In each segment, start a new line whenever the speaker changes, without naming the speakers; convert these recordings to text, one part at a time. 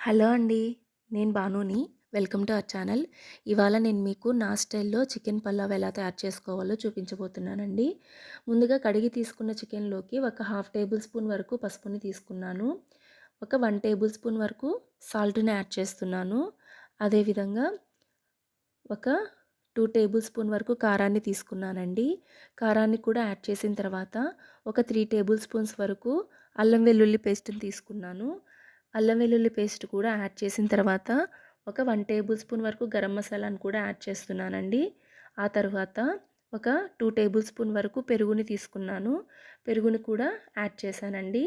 Hello అండి. నేను బానుని. Welcome to our channel. ఇవాళ నేను మీకు నా స్టైల్‌లో చికెన్ పలావ్ ఎలా తయారు చేసుకోవాలో చూపించబోతున్నానండి. ముందుగా కడిగి తీసుకున్న చికెన్‌లోకి ఒక హాఫ్ టేబుల్ స్పూన్ వరకు పసుపుని తీసుకున్నాను. ఒక 1 టేబుల్ స్పూన్ వరకు సాల్ట్‌ని యాడ్ చేస్తున్నాను. అదేవిధంగా ఒక 2 టేబుల్ స్పూన్ వరకు కారాన్ని తీసుకున్నానండి. కారాన్ని కూడా యాడ్ చేసిన తర్వాత ఒక 3 టేబుల్ స్పూన్స్ వరకు అల్లం వెల్లుల్లి పేస్ట్‌ని తీసుకున్నాను. అల్లం వెల్లుల్లి పేస్ట్ కూడా యాడ్ చేసిన తర్వాత ఒక 1 టేబుల్ స్పూన్ వరకు గరం మసాలాను కూడా యాడ్ చేస్తున్నానండి. ఆ తర్వాత ఒక 2 టేబుల్ స్పూన్ వరకు పెరుగుని తీసుకున్నాను. పెరుగుని కూడా యాడ్ చేశానండి.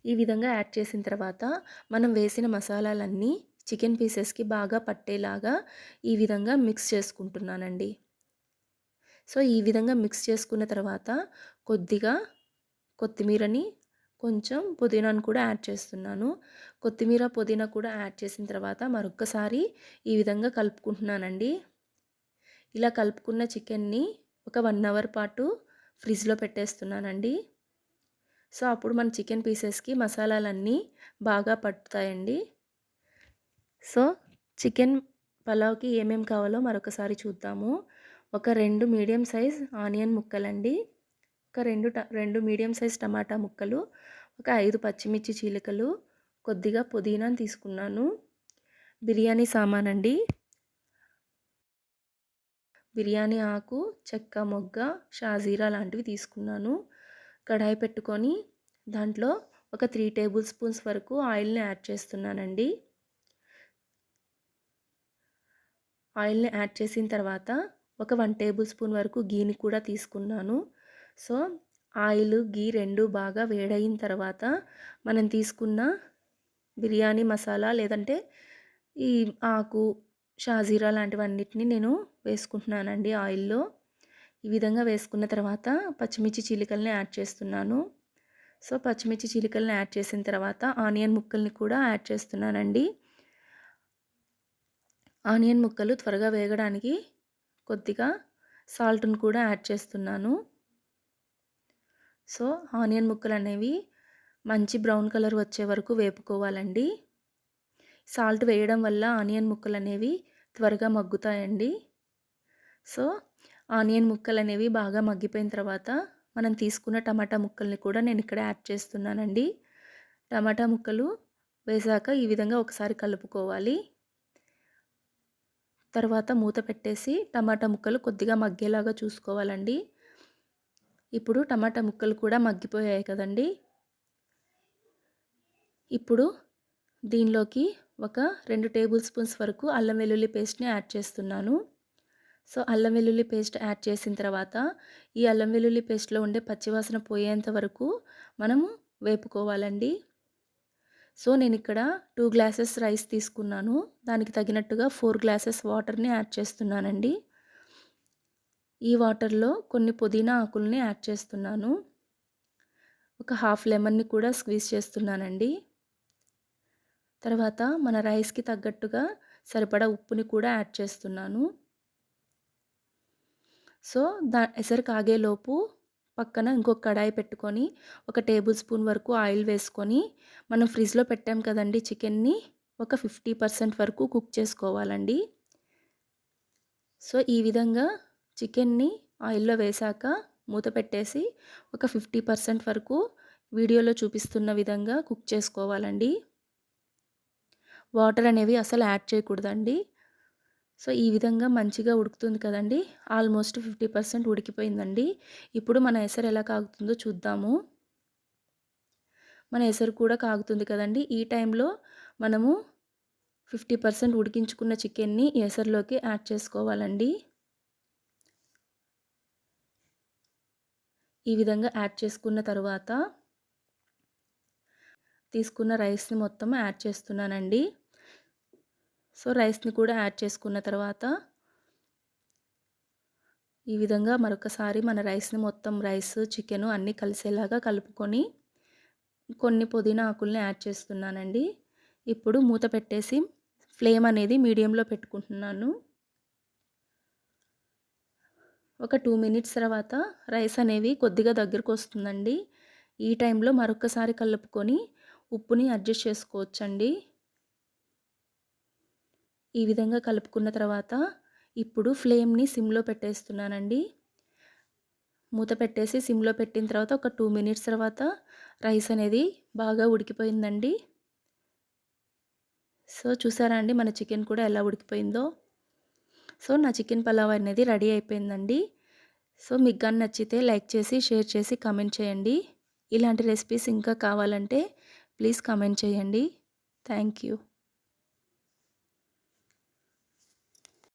ఈ విధంగా యాడ్ చేసిన తర్వాత మనం వేసిన మసాలాలన్నీ చికెన్ పీసెస్‌కి బాగా పట్టేలాగా ఈ విధంగా మిక్స్ చేసుకుంటున్నానండి. సో, ఈ విధంగా మిక్స్ చేసుకున్న తర్వాత కొద్దిగా కొత్తిమీరని, కొంచెం పుదీనాను కూడా యాడ్ చేస్తున్నాను. కొత్తిమీర, పుదీనా కూడా యాడ్ చేసిన తర్వాత మరొక్కసారి ఈ విధంగా కలుపుకుంటున్నానండి. ఇలా కలుపుకున్న చికెన్‌ని ఒక 1 అవర్ పాటు ఫ్రిడ్జ్‌లో పెట్టేస్తున్నానండి. సో, అప్పుడు మన చికెన్ పీసెస్‌కి మసాలాలన్నీ బాగా పట్టుతాయండి. సో, చికెన్ పలావ్‌కి ఏమేం కావాలో మరొకసారి చూద్దాము. ఒక 2 మీడియం సైజ్ ఆనియన్ ముక్కలండి. ఒక 2 మీడియం సైజ్ టమాటా ముక్కలు, ఒక 5 పచ్చిమిర్చి చీలికలు, కొద్దిగా పుదీనాను తీసుకున్నాను. బిర్యానీ సామానండి. బిర్యానీ ఆకు, చెక్క మొగ్గ, షాజీరా లాంటివి తీసుకున్నాను. కడాయి పెట్టుకొని దాంట్లో ఒక 3 టేబుల్ స్పూన్స్ వరకు ఆయిల్‌ని యాడ్ చేస్తున్నానండి. ఆయిల్‌ని యాడ్ చేసిన తర్వాత ఒక 1 టేబుల్ స్పూన్ వరకు గీని కూడా తీసుకున్నాను. సో, ఆయిల్, గీ 2 బాగా వేడయిన తర్వాత మనం తీసుకున్న బిర్యానీ మసాలా లేదంటే ఈ ఆకు, షాజీరా లాంటివన్నిటిని నేను వేసుకుంటున్నానండి ఆయిల్‌లో. ఈ విధంగా వేసుకున్న తర్వాత పచ్చిమిర్చి చీలికల్ని యాడ్ చేస్తున్నాను. సో, పచ్చిమిర్చి చీలికల్ని యాడ్ చేసిన తర్వాత ఆనియన్ ముక్కల్ని కూడా యాడ్ చేస్తున్నానండి. ఆనియన్ ముక్కలు త్వరగా వేగడానికి కొద్దిగా సాల్ట్‌ని కూడా యాడ్ చేస్తున్నాను. సో, ఆనియన్ ముక్కలనేవి మంచి బ్రౌన్ కలర్ వచ్చే వరకు వేపుకోవాలండి. సాల్ట్ వేయడం వల్ల ఆనియన్ ముక్కలనేవి త్వరగా మగ్గుతాయండి. సో, ఆనియన్ ముక్కలనేవి బాగా మగ్గిపోయిన తర్వాత మనం తీసుకున్న టమాటా ముక్కల్ని కూడా నేనిక్కడ యాడ్ చేస్తున్నానండి. టమాటా ముక్కలు వేశాక ఈ విధంగా ఒకసారి కలుపుకోవాలి. తర్వాత మూత పెట్టేసి టమాటా ముక్కలు కొద్దిగా మగ్గేలాగా చూసుకోవాలండి. ఇప్పుడు టమాటా ముక్కలు కూడా మగ్గిపోయాయి కదండీ! ఇప్పుడు దీనిలోకి ఒక 2 టేబుల్ స్పూన్స్ వరకు అల్లం వెల్లుల్లి పేస్ట్‌ని యాడ్ చేస్తున్నాను. సో, అల్లం వెల్లుల్లి పేస్ట్ యాడ్ చేసిన తర్వాత ఈ అల్లం వెల్లుల్లి పేస్ట్‌లో ఉండే పచ్చివాసన పోయేంత వరకు మనము వేపుకోవాలండి. సో, నేనిక్కడ 2 గ్లాసెస్ రైస్ తీసుకున్నాను. దానికి తగినట్టుగా 4 గ్లాసెస్ వాటర్‌ని యాడ్ చేస్తున్నానండి. ఈ వాటర్‌లో కొన్ని పుదీనా ఆకుల్ని యాడ్ చేస్తున్నాను. ఒక హాఫ్ లెమన్‌ని కూడా స్క్వీజ్ చేస్తున్నానండి. తర్వాత మన రైస్‌కి తగ్గట్టుగా సరిపడా ఉప్పుని కూడా యాడ్ చేస్తున్నాను. సో, ఎసరు కాగేలోపు పక్కన ఇంకొక కడాయి పెట్టుకొని ఒక టేబుల్ స్పూన్ వరకు ఆయిల్ వేసుకొని మనం ఫ్రిడ్జ్‌లో పెట్టాం కదండీ చికెన్‌ని ఒక 50% వరకు కుక్ చేసుకోవాలండి. సో, ఈ విధంగా చికెన్‌ని ఆయిల్‌లో వేశాక మూత పెట్టేసి ఒక 50% వరకు వీడియోలో చూపిస్తున్న విధంగా కుక్ చేసుకోవాలండి. వాటర్ అనేవి అసలు యాడ్ చేయకూడదండి. సో, ఈ విధంగా మంచిగా ఉడుకుతుంది కదండీ! ఆల్మోస్ట్ 50% ఉడికిపోయిందండి. ఇప్పుడు మన ఎసరు ఎలా కాగుతుందో చూద్దాము. మన ఎసరు కూడా కాగుతుంది కదండీ! ఈ టైంలో మనము 50% ఉడికించుకున్న చికెన్‌ని ఎసరులోకి యాడ్ చేసుకోవాలండి. ఈ విధంగా యాడ్ చేసుకున్న తరువాత తీసుకున్న రైస్‌ని మొత్తం యాడ్ చేస్తున్నానండి. సో, రైస్‌ని కూడా యాడ్ చేసుకున్న తర్వాత ఈ విధంగా మరొకసారి మన రైస్‌ని మొత్తం చికెను అన్నీ కలిసేలాగా కలుపుకొని కొన్ని పుదీనా ఆకుల్ని యాడ్ చేస్తున్నానండి. ఇప్పుడు మూత పెట్టేసి ఫ్లేమ్ అనేది మీడియంలో పెట్టుకుంటున్నాను. ఒక 2 మినిట్స్ తర్వాత రైస్ అనేవి కొద్దిగా దగ్గరకొస్తుందండి. ఈ టైంలో మరొక్కసారి కలుపుకొని ఉప్పుని అడ్జస్ట్ చేసుకోవచ్చండి. ఈ విధంగా కలుపుకున్న తర్వాత ఇప్పుడు ఫ్లేమ్‌ని సిమ్‌లో పెట్టేస్తున్నానండి. మూత పెట్టేసి సిమ్‌లో పెట్టిన తర్వాత ఒక 2 మినిట్స్ తర్వాత రైస్ అనేది బాగా ఉడికిపోయిందండి. సో, చూసారా అండి మన చికెన్ కూడా ఎలా ఉడికిపోయిందో. సో, నా చికెన్ పలావ్ అనేది రెడీ అయిపోయిందండి. సో, మీకు గాని నచ్చితే లైక్ చేసి, షేర్ చేసి, కామెంట్ చేయండి. ఇలాంటి రెసిపీస్ ఇంకా కావాలంటే ప్లీజ్ కామెంట్ చేయండి. Thank you.